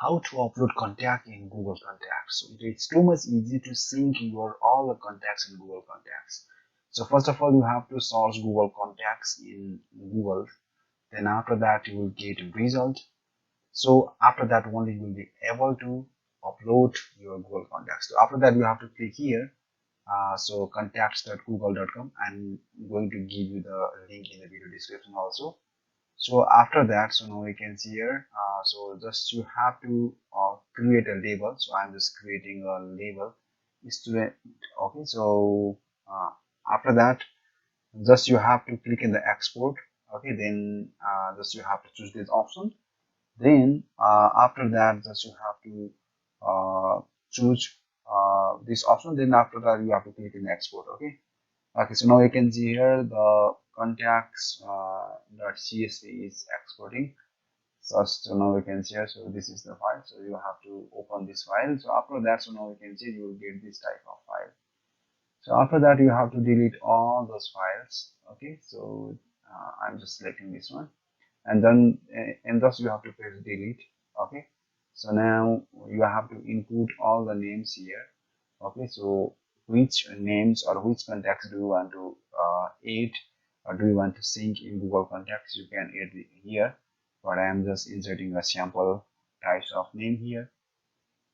how to upload contact in Google Contacts. So it's too much easy to sync your all the contacts in Google Contacts. So first of all, you have to search Google Contacts in Google. Then after that, you will get a result. So after that only you will be able to upload your Google Contacts. So after that, you have to click here. So contacts.google.com. I'm going to give you the link in the video description also. So after that, so now you can see here, so just you have to create a label. So I'm just creating a label student. Okay, so after that, just you have to click in the export. Okay, then just you have to choose this option. Then after that, just you have to choose this option. Then after that, you have to click in export. Okay, so now you can see here the contacts.csv is exporting. So now you can see here, so this is the file. So you have to open this file. So after that, so now you can see you will get this type of file. So after that, you have to delete all those files. Okay, so I'm just selecting this one, and then and thus you have to press delete. Okay, so now you have to input all the names here. Okay, so which names or which contacts do you want to add, or do you want to sync in Google Contacts? You can add here, but I am just inserting a sample types of name here.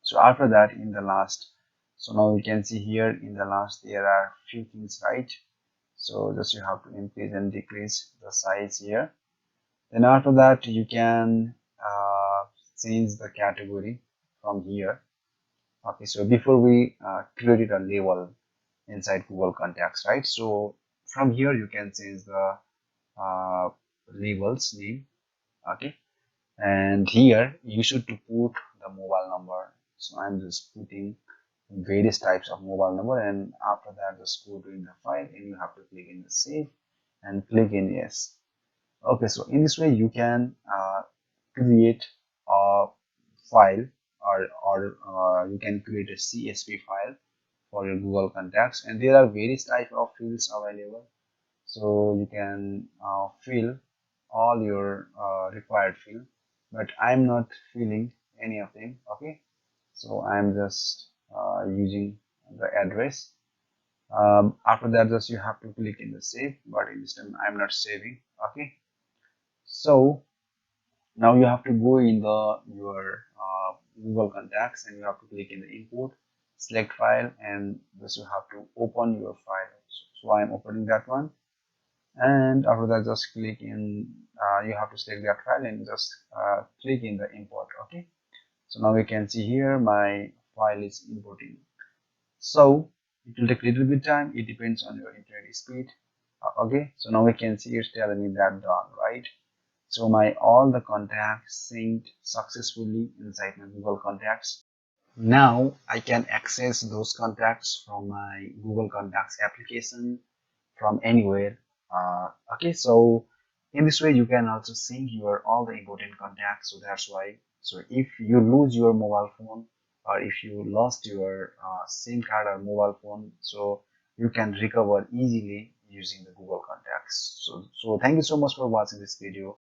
So after that, in the last, so now you can see here in the last there are few things, right? So just you have to increase and decrease the size here. Then after that, you can change the category from here. Okay, so before we created a label inside Google Contacts, right? So from here you can change the labels name. Okay, and here you should to put the mobile number. So I'm just putting various types of mobile number, and after that just go to in the file and you have to click in the save and click in yes. Okay, so in this way you can create a file, or you can create a CSV file for your Google Contacts, and there are various type of fields available. So you can fill all your required field, but I'm not filling any of them. Okay, so I'm just using the address. After that, just you have to click in the save, but in this time I'm not saving. Okay, so now you have to go in the your Google Contacts, and you have to click in the import, select file, and this you have to open your file. So I'm opening that one, and after that just click in, you have to select that file and just click in the import. Okay, so now we can see here my file is importing. So it will take a little bit time, it depends on your internet speed. Okay, so now we can see it's telling me that done, right? So my all the contacts synced successfully inside my Google Contacts. Now I can access those contacts from my Google Contacts application from anywhere. Okay, so in this way you can also sync your all the important contacts. So that's why, so if you lose your mobile phone, or if you lost your SIM card or mobile phone, so you can recover easily using the Google Contacts. So thank you so much for watching this video.